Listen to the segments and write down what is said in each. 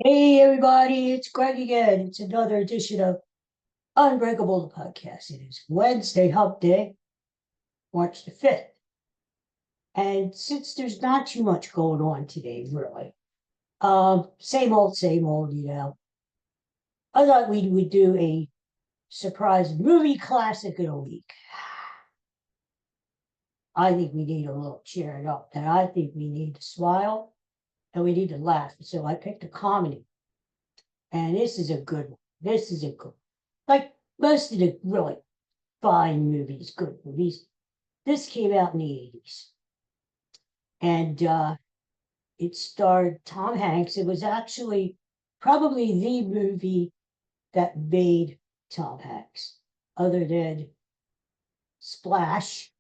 Hey everybody, it's Greg again. It's another edition of Unbreakable the podcast. It is Wednesday, Hump Day, March the 5th. And since there's not too much going on today, really, same old, I thought we would do a surprise movie classic of the week. I think we need a little cheering up, and I think we need to smile and we need to laugh. So I picked a comedy, and this is a good one. This is a good, like most of the really fine movies, good movies. This came out in the 80s and it starred Tom Hanks. It was actually probably the movie that made Tom Hanks, other than Splash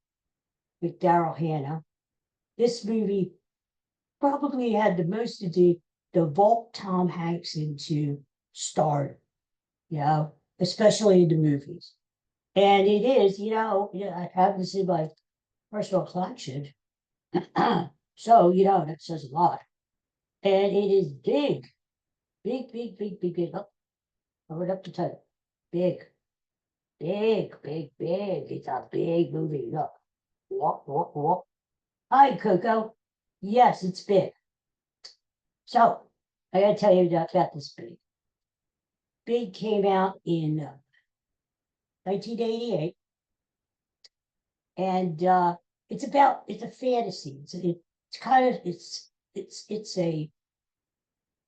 with Daryl Hannah. This movie probably had the most to do to vault Tom Hanks into stardom, especially in the movies. And it is, I have this in my personal collection. So, that says a lot. And it is big, big, big, big, big, big. Oh, I went up to title. Big, big, big, big. It's a big movie. Look. Walk, walk, walk. Hi, Coco. Yes, it's big. So, I got to tell you about this big. Big came out in 1988. And it's a fantasy. It's kind of, it's a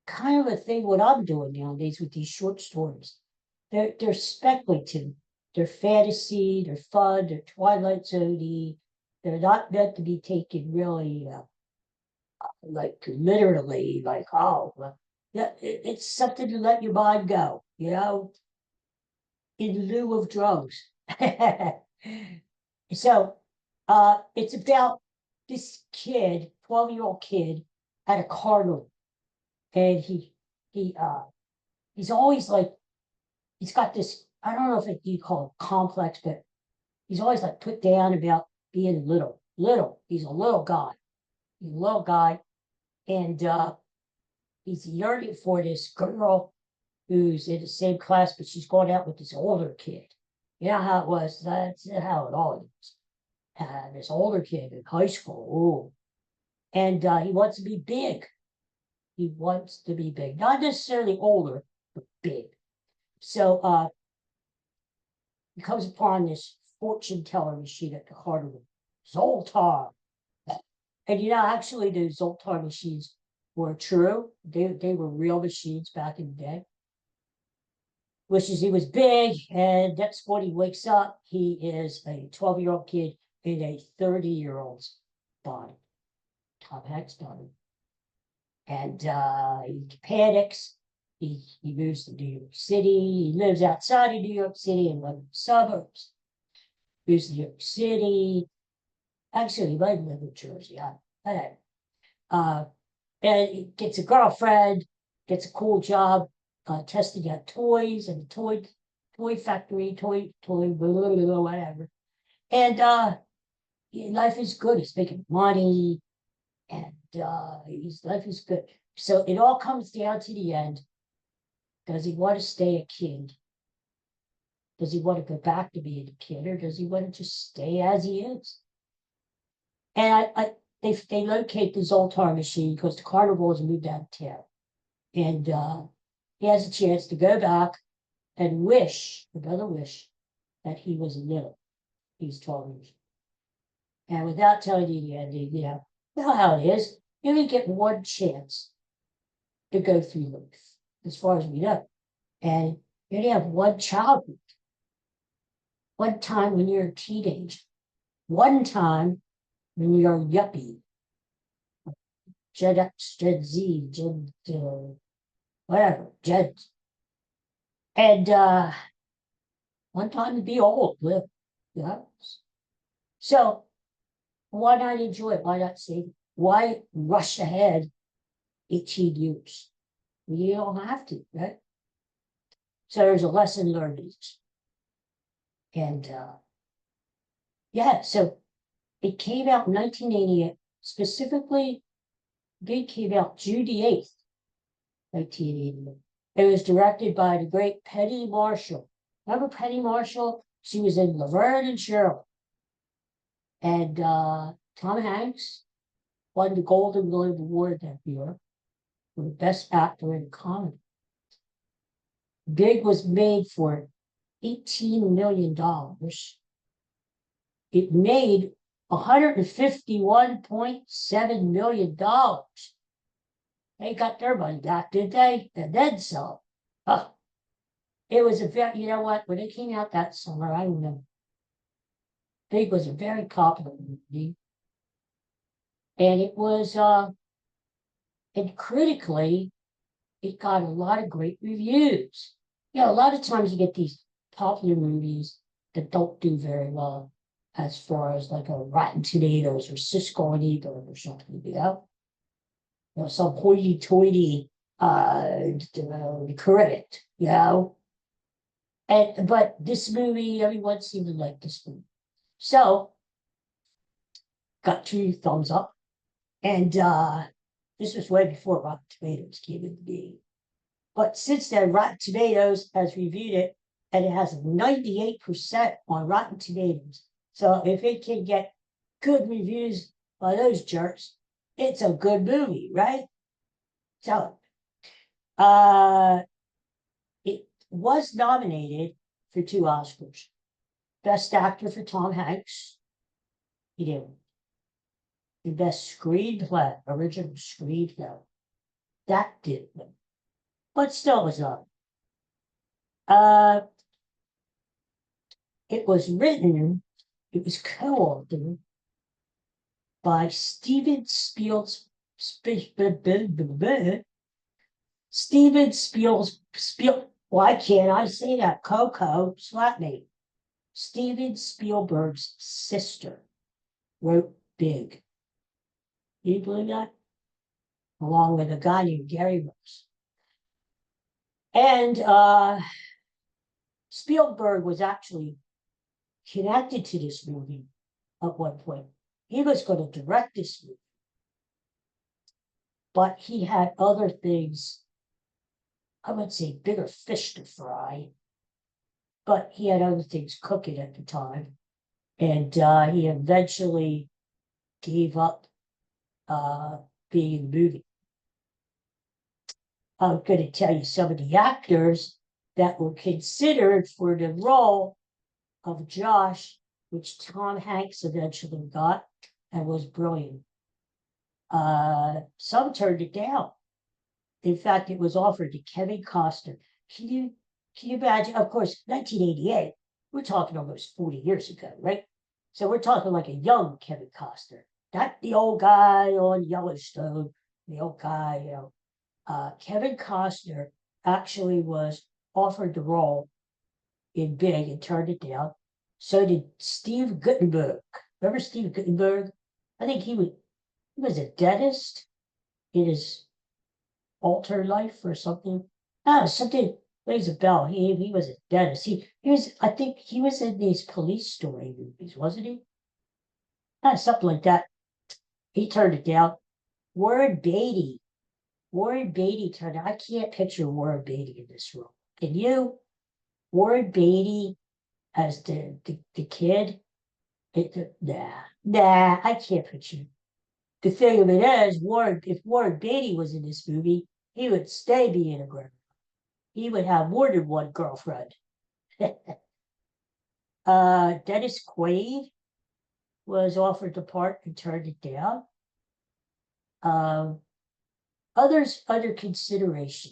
kind of a thing what I'm doing nowadays with these short stories. They're speculative, they're fantasy, they're fun, they're Twilight Zone. They're not meant to be taken really like literally, like yeah, it's something to let your mind go, in lieu of drugs. So it's about this kid, 12-year-old kid, at a carnival, and he he's always like he's got this, I don't know if you call it complex, but he's always like put down about being little. Little. He's a little guy. He's a little guy. And he's yearning for this girl who's in the same class, but she's going out with this older kid. You know how it was? That's how it all is. This older kid in high school. Ooh. And he wants to be big. He wants to be big. Not necessarily older, but big. So he comes upon this fortune teller machine at the carnival, Zoltar. And actually, the Zoltar machines were true. They were real machines back in the day. Wishes he was big, and that's when he wakes up. He is a 12-year-old kid in a 30-year-old's body, Tom Hanks' body. And he panics. He moves to New York City. He lives outside of New York City in one of the suburbs. Moves to New York City. Actually, he might live in Jersey. I don't know. And he gets a girlfriend, gets a cool job testing out toys and toy factory, toy, blah, blah, blah, whatever. And life is good. He's making money, and his life is good. So it all comes down to the end. Does he want to stay a kid? Does he want to go back to being a kid, or does he want to just stay as he is? And they locate the Zoltar machine because the carnival has moved out of town. And he has a chance to go back and wish, another wish, that he was little. He's 12 years. And without telling you the ending, you know how it is. You only get one chance to go through life, as far as we know. And you only have one childhood, one time when you're a teenager, one time when you're a yuppie, Gen X, Gen Z, Gen whatever, Gen. And one time to be old, live. Yeah. So why not enjoy it? Why not save it? Why rush ahead 18 years? You don't have to, right? So there's a lesson learned. And yeah, so it came out in 1988. Specifically, it came out June the 8th, 1980. It was directed by the great Penny Marshall. Remember Penny Marshall? She was in Laverne and Shirley. And Tom Hanks won the Golden Globe Award that year for the best actor in a comedy. Big was made for $18 million. It made $151.7 million. They got their money back, did they? And then some. It was a very, you know what? When it came out that summer, I remember. Big was a very popular movie. And it was, and critically, it got a lot of great reviews. You know, a lot of times you get these popular movies that don't do very well as far as like a Rotten Tomatoes or Cisco and Ebert or something, you know? You know, some hoity-toity critic, you know? But this movie, everyone seemed to like this movie. So, got 2 thumbs up. And this was way before Rotten Tomatoes came into being. But since then, Rotten Tomatoes has reviewed it, and it has 98% on Rotten Tomatoes. So if it can get good reviews by those jerks, it's a good movie, right? So it was nominated for 2 Oscars. Best Actor for Tom Hanks. He did. The Best Screenplay, original screenplay. That did win. But still was up. It was written, it was co-authored by Steven why can't I say that? Coco, slap me. Steven Spielberg's sister wrote Big. Can you believe that? Along with a guy named Gary Rose. And Spielberg was actually connected to this movie at one point. He was going to direct this movie. But he had other things, I would say bigger fish to fry. But he had other things cooking at the time. And he eventually gave up being in the movie. I'm going to tell you some of the actors that were considered for the role of Josh, which Tom Hanks eventually got and was brilliant. Some turned it down. In fact, it was offered to Kevin Costner. Can you imagine? Of course, 1988, we're talking almost 40 years ago, right? So we're talking like a young Kevin Costner, not the old guy on Yellowstone, the old guy, you know. Kevin Costner actually was offered the role in Big and turned it down. So did Steve Guttenberg. Remember Steve Guttenberg? I think he was a dentist in his alter life or something. Something rings a bell. He was a dentist. He was, I think he was in these Police Story movies, wasn't he? Something like that. He turned it down. Warren Beatty turned out. I can't picture Warren Beatty in this role. Can you? Warren Beatty as the kid? Nah, I can't picture. The thing of it is, if Warren Beatty was in this movie, he would stay being a grandma. He would have more than one girlfriend. Dennis Quaid was offered the part and turned it down. Others under consideration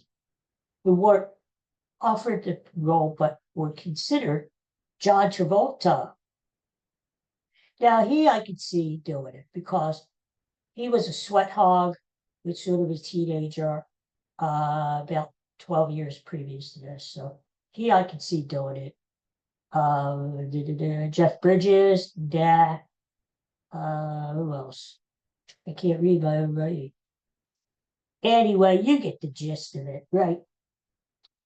who weren't offered the role but were considered: John Travolta. Now, I could see doing it because he was a sweat hog with sort of a teenager about 12 years previous to this. So I could see doing it. Jeff Bridges, who else? I can't read my own writing. Anyway, you get the gist of it, right?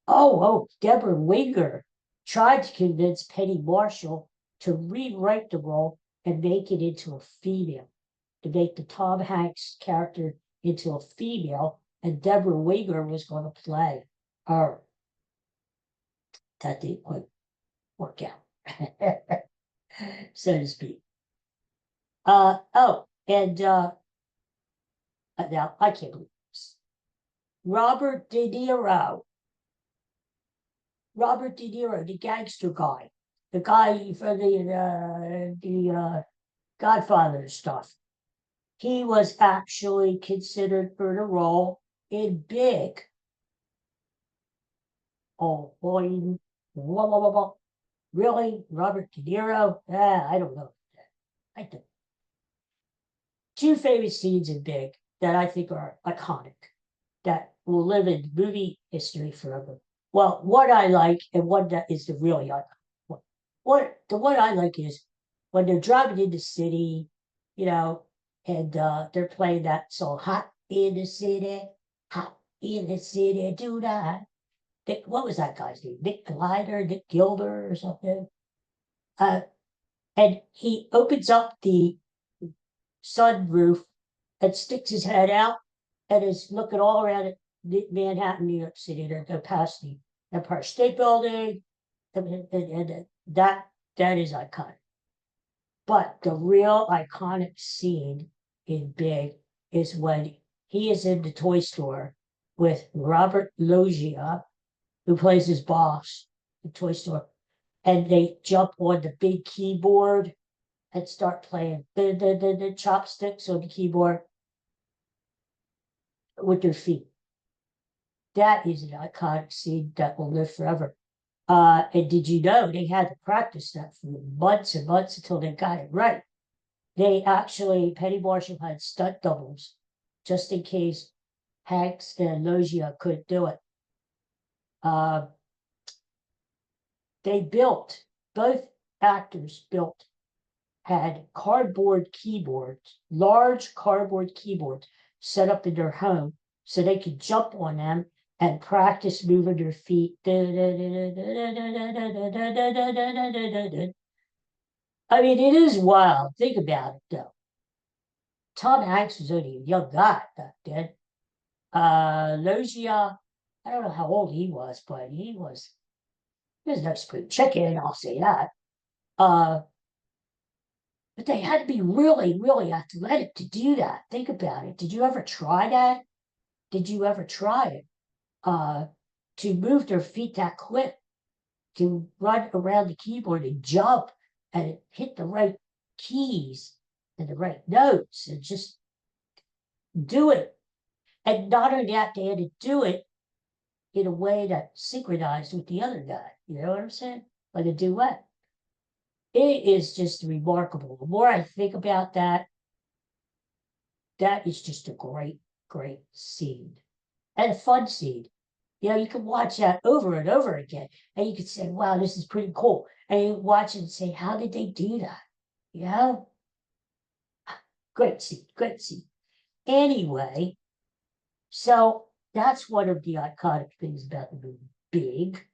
Oh, Deborah Winger tried to convince Penny Marshall to rewrite the role and make it into a female, to make the Tom Hanks character into a female, and Deborah Winger was going to play her. That didn't quite work out, so to speak. Oh, and now I can't believe this. Robert De Niro. Robert De Niro, the gangster guy, the guy for the Godfather stuff. He was actually considered for the role in Big. Oh boy, blah, blah, blah, blah. Really, Robert De Niro? I don't know. I don't. Two famous scenes in Big that I think are iconic, that will live in movie history forever. Well, what I like and what that is the really iconic. The one I like is when they're driving in the city, you know, and they're playing that song, "Hot in the City, Hot in the City tonight." What was that guy's name? Nick Glider, Nick Gilder, or something. Uh, and he opens up the sunroof and sticks his head out and is looking all around at Manhattan, New York City. They're going past the Empire State Building, and that is iconic. But the real iconic scene in Big is when he is in the toy store with Robert Loggia, who plays his boss, the toy store, and they jump on the big keyboard and start playing the chopsticks on the keyboard with their feet. That is an iconic scene that will live forever. And did you know they had to practice that for months and months until they got it right? They actually, Penny Marshall had stunt doubles just in case Hanks and Loggia couldn't do it. They built, both actors built, had cardboard keyboards, large cardboard keyboards set up in their home so they could jump on them and practice moving their feet. I mean, it is wild. Think about it, though. Tom Hanks was only a young guy back then. Loggia, I don't know how old he was, but he was no spring chicken, I'll say that. But they had to be really, really athletic to do that. Think about it. Did you ever try that? Did you ever try it? To move their feet that quick, to run around the keyboard and jump and hit the right keys and the right notes and just do it. And not only that, they had to do it in a way that synchronized with the other guy. You know what I'm saying? Like a duet. It is just remarkable. The more I think about that, that is just a great, great scene and a fun scene. You know, you can watch that over and over again, and you could say, wow, this is pretty cool. And you watch it and say, how did they do that? You know? Great scene, great scene. Anyway, so that's one of the iconic things about the movie Big.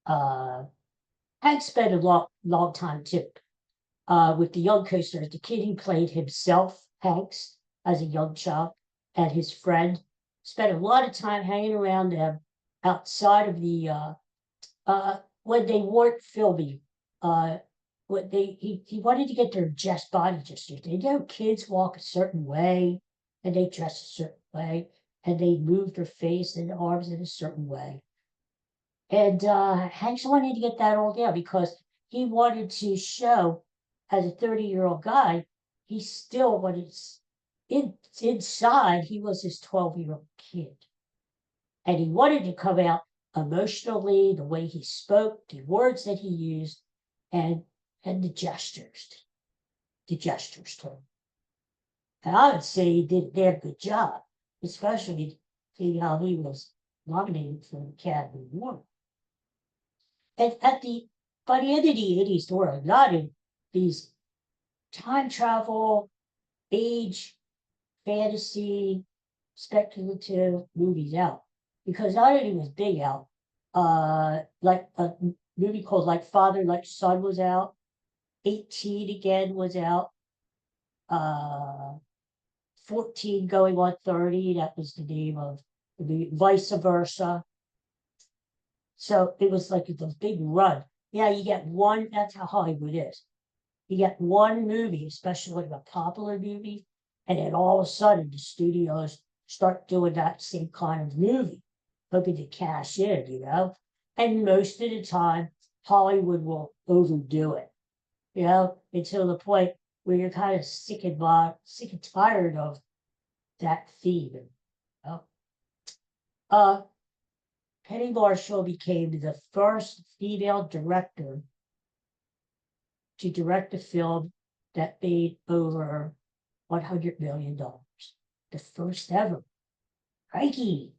Hank spent a long time too with the young co-stars. The kid who played himself, Hanks, as a young child, and his friend spent a lot of time hanging around them outside of the when they weren't filming. What he wanted to get their body gestures. You know, kids walk a certain way and they dress a certain way and they move their face and arms in a certain way. And Hanks wanted to get that all down because he wanted to show, as a 30-year-old guy, he still wanted inside he was his 12-year-old kid. And he wanted to come out emotionally, the way he spoke, the words that he used, and the gestures. The gestures to him. And I would say he did a damn good job, especially seeing how he was nominated for the Academy Award. And by the end of the 80s, there were a lot of these time travel, age, fantasy, speculative movies out. Because not only was Big out, like a movie called Like Father, Like Son was out. 18 again was out. 14 going on 30. That was the name of the vice versa. So it was like the big run. Yeah, you get one, that's how Hollywood is. You get one movie, especially like a popular movie, and then all of a sudden the studios start doing that same kind of movie, hoping to cash in, you know? And most of the time, Hollywood will overdo it, you know, until the point where you're kind of sick and tired of that theme. You know? Penny Marshall became the first female director to direct a film that made over $100 million. The first ever. Crikey,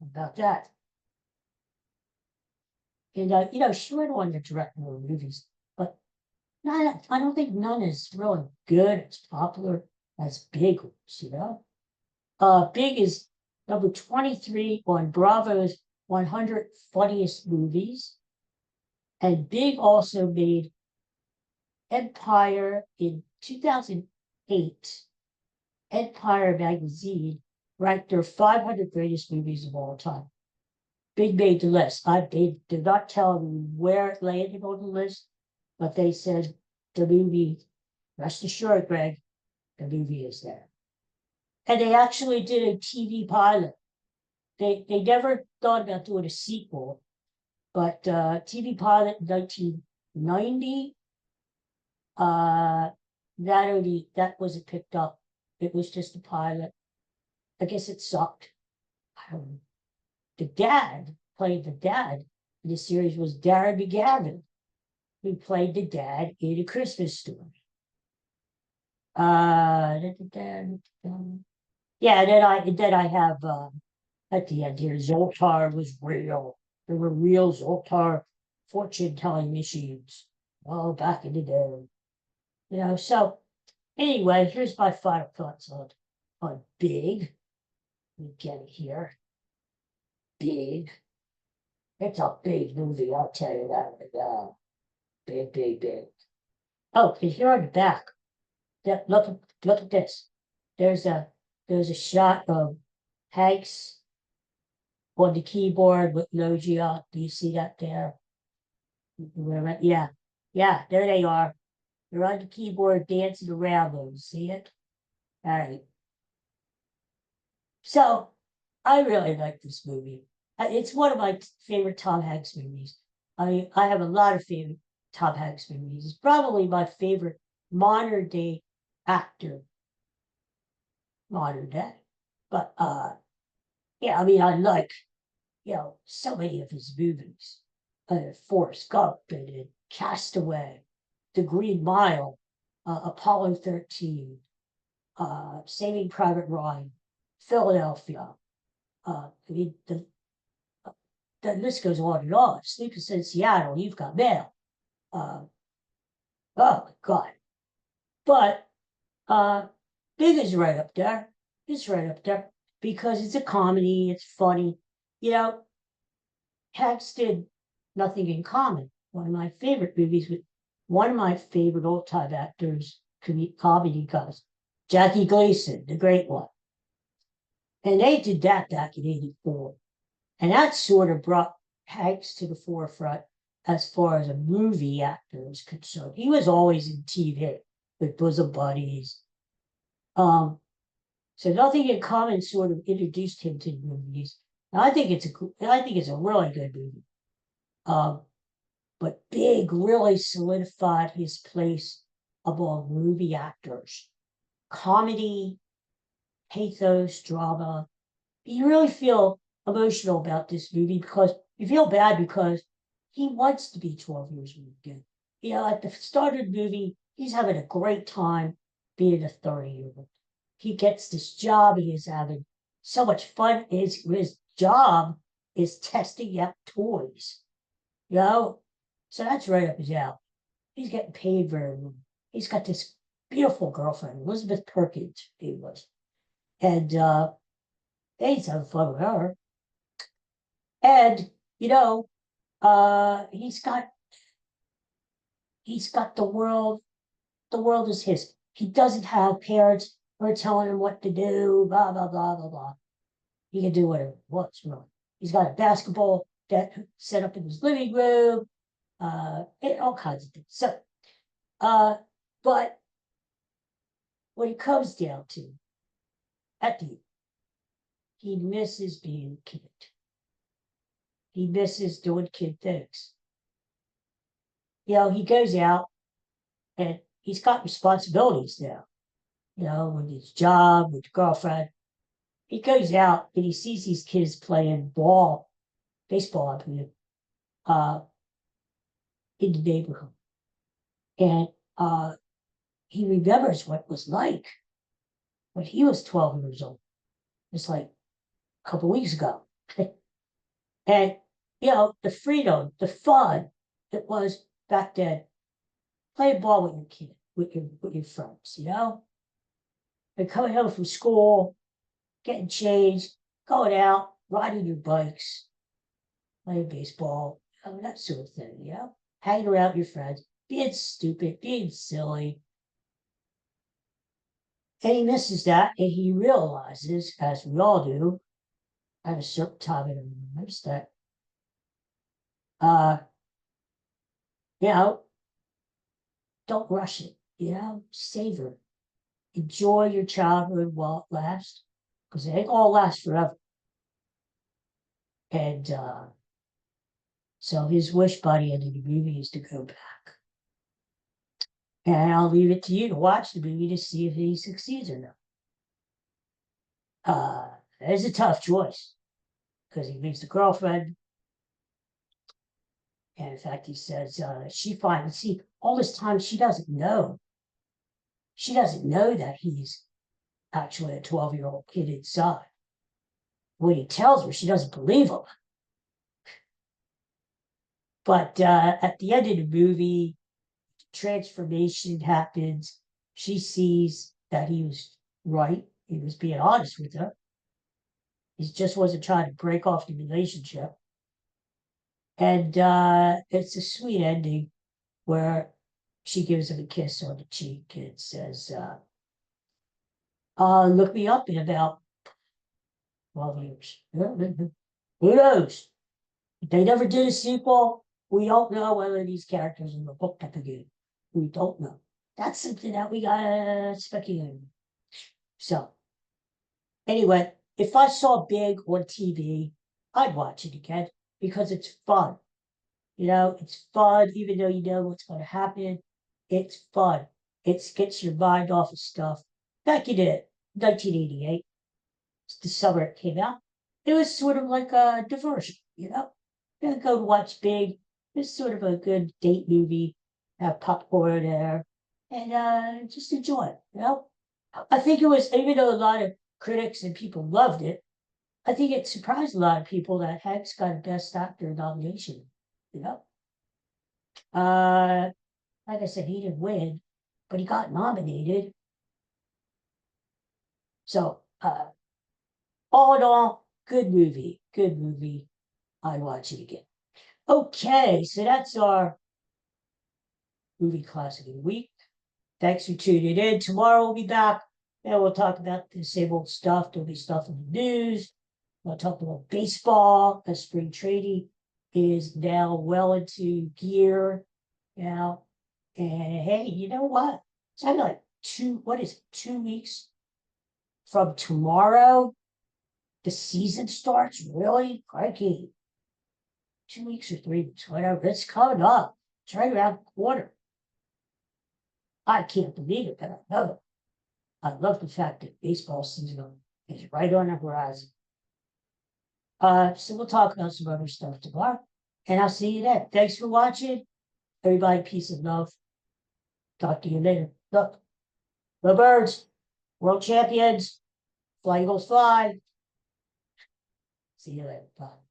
about that. And, she went on to direct more movies, but I don't think none is really good, as popular as Big was, you know? Big is number 23 on Bravo's 100 Funniest Movies. And Big also made Empire in 2008. Empire magazine ranked their 500 greatest movies of all time. Big made the list. They did not tell me where it landed on the list, but they said the movie, rest assured, Greg, the movie is there. And they actually did a TV pilot. They never thought about doing a sequel, but TV pilot in 1990, that wasn't picked up. It was just a pilot. I guess it sucked. I don't know. The dad played the dad in the series was Darren McGavin, who played the dad in A Christmas Story. Yeah, then I have at the end here, Zoltar was real. There were real Zoltar fortune telling machines. Oh, back in the day. You know, so anyway, here's my final thoughts on Big. Let me get it here. Big. It's a big movie, I'll tell you that right now. Big, big, big. Oh, and here on the back, look at this. There's a shot of Hanks on the keyboard with Logia. Do you see that there? Yeah, yeah, there they are. They're on the keyboard dancing around them. See it? All right. So I really like this movie. It's one of my favorite Tom Hanks movies. I have a lot of favorite Tom Hanks movies. It's probably my favorite modern day actor. Modern day. But yeah, I mean I like, so many of his movies. Forrest Gump and Castaway, The Green Mile, Apollo 13, Saving Private Ryan, Philadelphia. I mean, the list goes on and on. Sleepless in Seattle, You've Got Mail. Oh my God. But Big is right up there. It's right up there because it's a comedy. It's funny. You know, Hanks did Nothing in Common, one of my favorite movies with one of my favorite old-time actors, comedy guys, Jackie Gleason, the great one. And they did that back in 84. And that sort of brought Hanks to the forefront as far as a movie actor is concerned. He was always in TV with Bosom Buddies. So Nothing in Common sort of introduced him to movies. And I think it's a really good movie. But Big really solidified his place among movie actors. Comedy, pathos, drama. You really feel emotional about this movie because you feel bad because he wants to be 12 years old again. You know, at the start of the movie, he's having a great time being a 30-year-old. He gets this job. He is having so much fun. His job is testing out toys. You know? So that's right up his alley. He's getting paid very well. He's got this beautiful girlfriend, Elizabeth Perkins, he was. And he's having fun with her. And, he's got the world is his. He doesn't have parents or telling him what to do, blah, blah, blah, blah, blah. He can do whatever he wants, really. He's got a basketball that set up in his living room, and all kinds of things. So, but what it comes down to, at the end, he misses being a kid. He misses doing kid things. He goes out and he's got responsibilities now, with his job, with the girlfriend. He goes out and he sees these kids playing baseball, I believe, in the neighborhood. And he remembers what it was like when he was 12 years old. It's like a couple weeks ago. And, the freedom, the fun it was back then, playing ball with your kid, with your friends, and coming home from school, getting changed, going out, riding your bikes, playing baseball, that sort of thing, hanging around with your friends, being stupid, being silly. And he misses that, and he realizes, as we all do, at a certain time in our lives, that, don't rush it, savor. Enjoy your childhood while it lasts, because it ain't all last forever. And so his wish by the end of the movie is to go back. And I'll leave it to you to watch the movie to see if he succeeds or not. It's a tough choice because he meets the girlfriend. And in fact, he says she finally, see, all this time she doesn't know. She doesn't know that he's actually a 12-year-old kid inside. When he tells her, she doesn't believe him. But at the end of the movie, transformation happens. She sees that he was right. He was being honest with her. He just wasn't trying to break off the relationship. And it's a sweet ending where she gives him a kiss on the cheek and says, look me up in about 12 years. Who knows? They never did a sequel. We don't know whether these characters in the book up again. We don't know. That's something that we gotta speculate. So, anyway, if I saw Big on TV, I'd watch it again because it's fun. It's fun, even though you know what's going to happen. It's fun. It gets your mind off of stuff. Back in 1988, the summer it came out, it was sort of like a diversion, go watch Big. It's sort of a good date movie, have popcorn there, and just enjoy it, I think it was, even though a lot of critics and people loved it, I think it surprised a lot of people that Hanks got a Best Actor nomination, Like I said, he didn't win, but he got nominated. So, all in all, good movie. Good movie. I'd watch it again. Okay, so that's our movie classic of the week. Thanks for tuning in. Tomorrow we'll be back and we'll talk about the same old stuff. There'll be stuff in the news. We'll talk about baseball, as spring training is now well into gear now. And hey, you know what? It's only like 2 weeks from tomorrow. The season starts, really? Crikey. 2 weeks or 3 weeks, whatever. It's coming up. It's right around the corner. I can't believe it, but I love it. I love the fact that baseball season is right on the horizon. So we'll talk about some other stuff tomorrow. And I'll see you then. Thanks for watching. Everybody, peace and love. Talk to you later. Look, the Birds, world champions. Fly Eagles fly. See you later. Bye.